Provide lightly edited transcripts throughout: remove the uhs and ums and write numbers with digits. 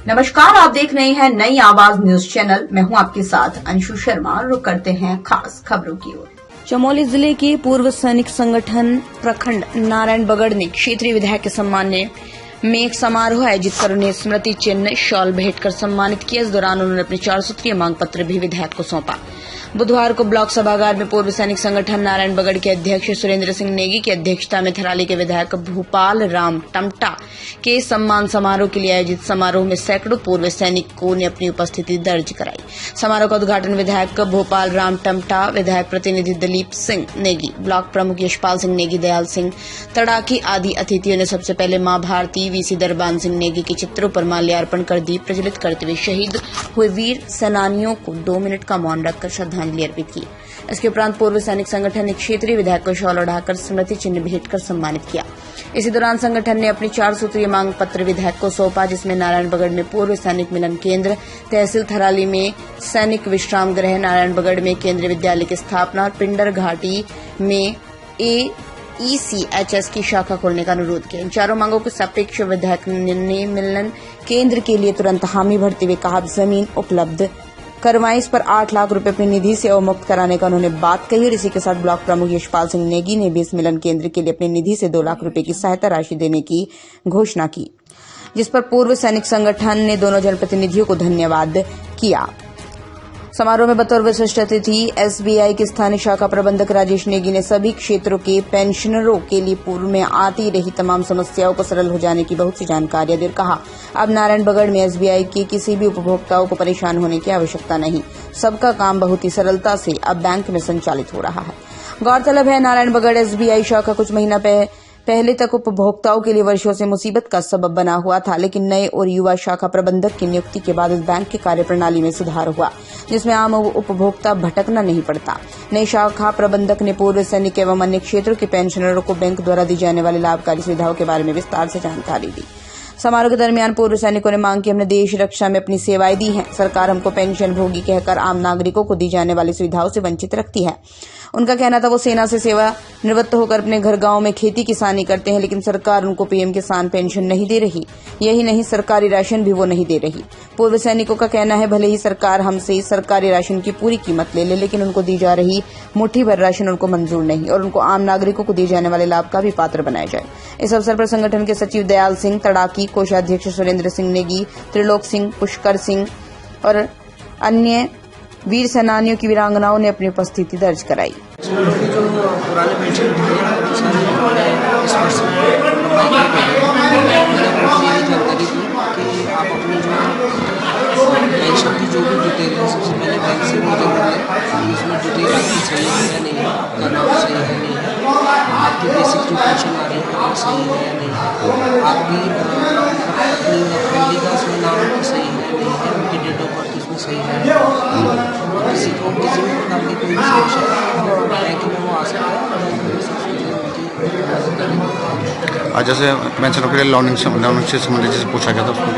नमस्कार, आप देख रहे हैं नई आवाज न्यूज चैनल। मैं हूं आपके साथ अंशु शर्मा। रुक करते हैं खास खबरों की ओर। चमोली जिले के पूर्व सैनिक संगठन प्रखंड नारायण बगड़ ने क्षेत्रीय विधायक के सम्मान में एक समारोह आयोजित कर उन्हें स्मृति चिन्ह शॉल भेंट कर सम्मानित किया। इस दौरान उन्होंने अपने 4 सूत्रीय मांग पत्र भी विधायक को सौंपा। बुधवार को ब्लॉक सभागार में पूर्व सैनिक संगठन नारायण बगड़ के अध्यक्ष सुरेंद्र सिंह नेगी की अध्यक्षता में थराली के विधायक भूपाल राम टमटा के सम्मान समारोह के लिए आयोजित समारोह में सैकड़ों पूर्व सैनिकों ने अपनी उपस्थिति दर्ज कराई। समारोह का उद्घाटन विधायक भूपाल राम टमटा, विधायक प्रतिनिधि दलीप सिंह नेगी, ब्लॉक प्रमुख यशपाल सिंह नेगी, दयाल सिंह तड़ाकी आदि अतिथियों ने सबसे पहले मां भारती वीसी दरबान सिंह नेगी के चित्रों पर माल्यार्पण कर दीप प्रज्वलित करते हुए शहीद हुए वीर सेनानियों को 2 मिनट का मौन रखकर श्रद्धांजलि अर्पित की। इसके उपरांत पूर्व सैनिक संगठन ने क्षेत्रीय विधायक को शॉल ओढ़ाकर स्मृति चिन्ह भेंट कर सम्मानित किया। इसी दौरान संगठन ने अपनी 4 सूत्रीय मांग पत्र विधायक को सौंपा, जिसमें नारायण बगड़ में पूर्व सैनिक मिलन केंद्र, तहसील थराली में सैनिक विश्राम गृह, नारायण बगड़ में केंद्रीय विद्यालय की स्थापना और पिंडर घाटी में ECHS की शाखा खोलने का अनुरोध किया। इन चारों मांगों के सापेक्ष विधायक ने मिलन केंद्र के लिए तुरंत हामी भरते हुए कहा, जमीन उपलब्ध करवाएं। इस पर 8 लाख रुपए अपनी निधि से अवमुक्त कराने का उन्होंने बात कही और इसी के साथ ब्लॉक प्रमुख यशपाल सिंह नेगी ने भी इस मिलन केंद्र के लिए अपनी निधि से 2 लाख रुपए की सहायता राशि देने की घोषणा की, जिस पर पूर्व सैनिक संगठन ने दोनों जनप्रतिनिधियों को धन्यवाद किया। समारोह में बतौर विशिष्ट अतिथि SBI के स्थानीय शाखा प्रबंधक राजेश नेगी ने सभी क्षेत्रों के पेंशनरों के लिए पूर्व में आती रही तमाम समस्याओं को सरल हो जाने की बहुत सी जानकारियां देकर कहा, अब नारायण बगड़ में SBI के किसी भी उपभोक्ताओं को परेशान होने की आवश्यकता नहीं। सबका काम बहुत ही सरलता से अब बैंक में संचालित हो रहा है। गौरतलब है, नारायण बगड़ SBI शाखा कुछ महीना पहले तक उपभोक्ताओं के लिए वर्षों से मुसीबत का सबब बना हुआ था, लेकिन नए और युवा शाखा प्रबंधक की नियुक्ति के बाद इस बैंक की कार्यप्रणाली में सुधार हुआ, जिसमें आम उपभोक्ता भटकना नहीं पड़ता। नई शाखा प्रबंधक ने पूर्व सैनिक एवं अन्य क्षेत्रों के पेंशनरों को बैंक द्वारा दी जाने वाली लाभकारी सुविधाओं के बारे में विस्तार से जानकारी दी। समारोह के दरमियान पूर्व सैनिकों ने मांग की, हमने देश रक्षा में अपनी सेवाएं दी हैं, सरकार हमको पेंशन भोगी कहकर आम नागरिकों को दी जाने वाली सुविधाओं से वंचित रखती है। उनका कहना था, वो सेना से सेवा निवृत्त होकर अपने घर गांव में खेती किसानी करते हैं, लेकिन सरकार उनको PM किसान पेंशन नहीं दे रही। यही नहीं, सरकारी राशन भी वो नहीं दे रही। पूर्व सैनिकों का कहना है, भले ही सरकार हमसे सरकारी राशन की पूरी कीमत ले लेकिन उनको दी जा रही मुट्ठी भर राशन उनको मंजूर नहीं और उनको आम नागरिकों को दिए जाने वाले लाभ का भी पात्र बनाया जाए। इस अवसर पर संगठन के सचिव दयाल सिंह तड़ाकी, कोषाध्यक्ष सुरेंद्र सिंह नेगी, त्रिलोक सिंह, पुष्कर सिंह और अन्य वीर सेनानियों की वीरांगनाओं ने अपनी उपस्थिति दर्ज कराई। जो पुराने पेंशन इस वर्ष में जानकारी दी कि आप अपनी जो पेंशन की जो भी डिटेल है सबसे पहले बैंक से निकल लें, उसमें डिटेल आपकी सही है या नहीं है, आपका नाम सही है नहीं है, आपकी बेसिक जो पेंशन आ रही है वो सही है या नहीं है, आपकी अपनी फैमिली का उसमें नाम सही है नहीं है, उनकी डेट ऑफ बर्थ उसमें सही है, किसी को किसी भी प्रकार की कोई समस्या बैंक में वो आ सकता है। आज जैसे पेंशनों के लिए लोनिंग से संबंधित जैसे पूछा गया था उसको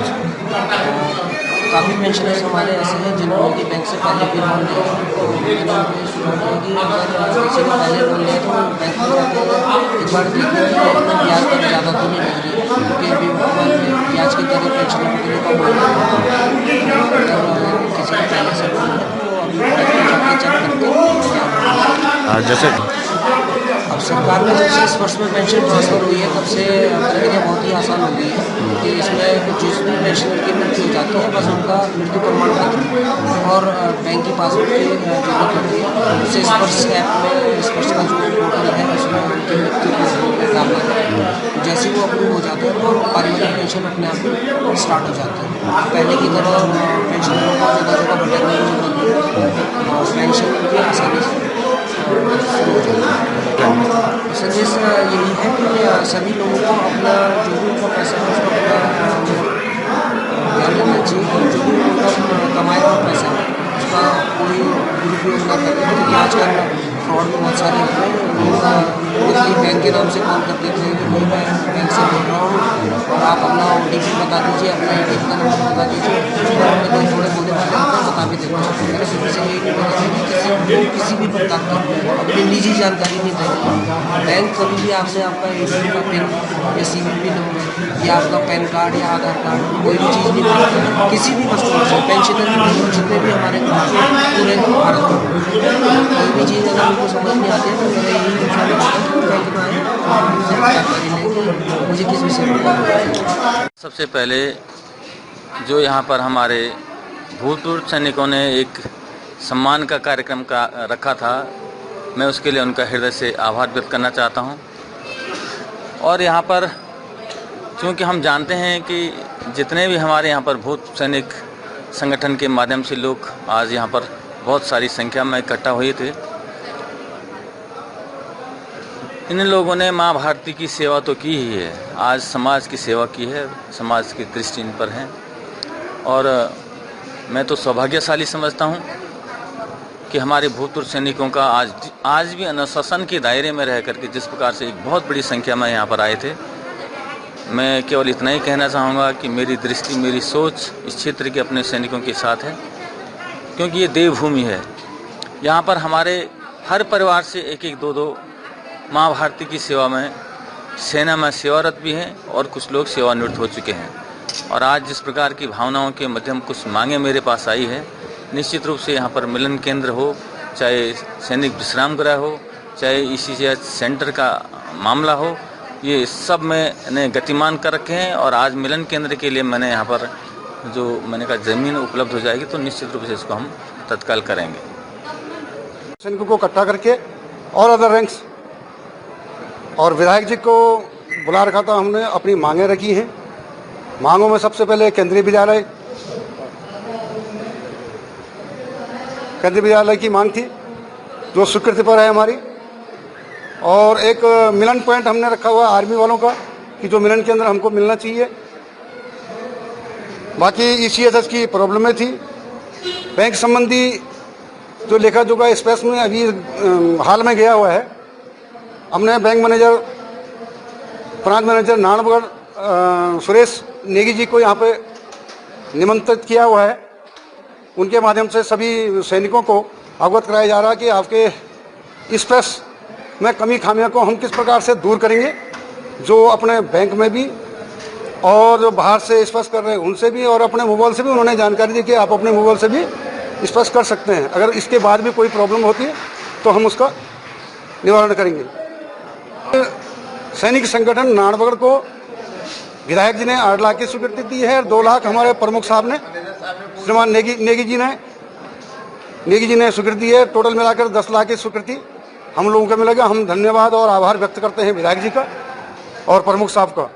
काफ़ी पेंशनर्स हमारे ऐसे हैं जिन्होंने कि बैंक से पहले भी लोन लिया, कि अगर किसी ने पहले लोन लिया तो बैंक में जाते हैं एक बार देखते हैं कि ब्याज दर ज़्यादा तो नहीं लग रही, क्योंकि अभी ब्याज की दरें पेंशनरों के लिए कम हो रही है, तो किसी ने पहले से लोन लिया तो अभी जैसे अब सरकार ने जब से इस वर्ष में पेंशन ट्रांसफर हुई है तब से प्रक्रिया बहुत ही आसान हो गई है कि इसमें जिस भी पेंशनर की मृत्यु हो जाती है बस उनका मृत्यु प्रमाण पत्र और बैंक की पासबुक की जरूरत होती है, उससे स्पर्श ऐप में स्पर्श का जो पोर्टल है उसमें उनकी मृत्यु को डालना है। जैसे वो अप्रूव हो जाते हैं तो पारिवारिक पेंशन अपने आप स्टार्ट हो जाती है। पहले की तरह पेंशनरों को जगह जगह भटकने की जरूरत नहीं और पेंशन भी आसानी से संदेश यही है कि सभी लोगों को अपना जो भी उनका पैसा है उसका ध्यान रखना चाहिए और जो भी उनका कमाया हुआ पैसा है उसका कोई दुरुपयोग न करें, क्योंकि आजकल फ्रॉड में बहुत सारे लोग बैंक के नाम से कॉल कर देते हैं कि भाई मैं बैंक से बोल रहा हूँ और आप अपना OTP बता दीजिए, अपना ATM का नंबर बता दीजिए, उसमें थोड़े बोलने वाले बता भी देते हैं। मेरा शुरू से यही नहीं बता कि किसी भी प्रकार की अपनी निजी जानकारी नहीं देंगे। बैंक कभी भी आपसे आपका ATM का पिन या CVV नंबर या आपका पैन कार्ड या आधार कार्ड कोई भी चीज़ नहीं मांगता है किसी भी कस्टमर से। पेंशनर भी जितने भी हमारे पूरे भारत में कोई भी चीज़ अगर उनको समझ नहीं आती है तो मेरा यही इंसान होता है कि बैंक में आए जानकारी लें मुझे किस विषय पर। सबसे पहले जो यहाँ पर हमारे भूतपूर्व सैनिकों ने एक सम्मान का कार्यक्रम का रखा था, मैं उसके लिए उनका हृदय से आभार व्यक्त करना चाहता हूँ। और यहाँ पर क्योंकि हम जानते हैं कि जितने भी हमारे यहाँ पर भूत सैनिक संगठन के माध्यम से लोग आज यहाँ पर बहुत सारी संख्या में इकट्ठा हुए थे, इन लोगों ने माँ भारती की सेवा तो की ही है, आज समाज की सेवा की है, समाज की दृष्टि इन पर है। और मैं तो सौभाग्यशाली समझता हूँ कि हमारे भूतपूर्व सैनिकों का आज भी अनुशासन के दायरे में रह करके जिस प्रकार से एक बहुत बड़ी संख्या में यहाँ पर आए थे, मैं केवल इतना ही कहना चाहूँगा कि मेरी दृष्टि, मेरी सोच इस क्षेत्र के अपने सैनिकों के साथ है, क्योंकि ये देवभूमि है। यहाँ पर हमारे हर परिवार से एक एक दो माँ भारती की सेवा में, सेना में सेवारत भी हैं और कुछ लोग सेवानिवृत्त हो चुके हैं। और आज जिस प्रकार की भावनाओं के माध्यम कुछ मांगे मेरे पास आई है, निश्चित रूप से यहाँ पर मिलन केंद्र हो, चाहे सैनिक विश्राम गृह हो, चाहे ECHS सेंटर का मामला हो, ये सब मैंने गतिमान कर रखे हैं। और आज मिलन केंद्र के लिए मैंने यहाँ पर जो मैंने कहा ज़मीन उपलब्ध हो जाएगी तो निश्चित रूप से इसको हम तत्काल करेंगे। सैनिकों को इकट्ठा करके और अदर रैंक्स और विधायक जी को बुला रखा था हमने, अपनी मांगें रखी हैं। मांगों में सबसे पहले केंद्रीय विद्यालय की मांग थी जो स्वीकृति पर है हमारी, और एक मिलन पॉइंट हमने रखा हुआ आर्मी वालों का कि जो मिलन केंद्र हमको मिलना चाहिए। बाकी ECHS की प्रॉब्लमें थी, बैंक संबंधी जो लेखा जोखा स्पेस में अभी हाल में गया हुआ है। हमने बैंक मैनेजर, प्रांत मैनेजर नारायणगढ़ सुरेश नेगी जी को यहाँ पे निमंत्रित किया हुआ है। उनके माध्यम से सभी सैनिकों को अवगत कराया जा रहा है कि आपके स्पेस में कमी खामियों को हम किस प्रकार से दूर करेंगे, जो अपने बैंक में भी और जो बाहर से स्पेस कर रहे हैं उनसे भी, और अपने मोबाइल से भी उन्होंने जानकारी दी कि आप अपने मोबाइल से भी स्पेस कर सकते हैं। अगर इसके बाद भी कोई प्रॉब्लम होती है तो हम उसका निवारण करेंगे। सैनिक संगठन नारायणगढ़ को विधायक जी ने 8 लाख की स्वीकृति दी है और 2 लाख हमारे प्रमुख साहब ने, श्रीमान नेगी जी ने स्वीकृति दी है। टोटल मिलाकर 10 लाख की स्वीकृति हम लोगों को मिलेगा। हम धन्यवाद और आभार व्यक्त करते हैं विधायक जी का और प्रमुख साहब का।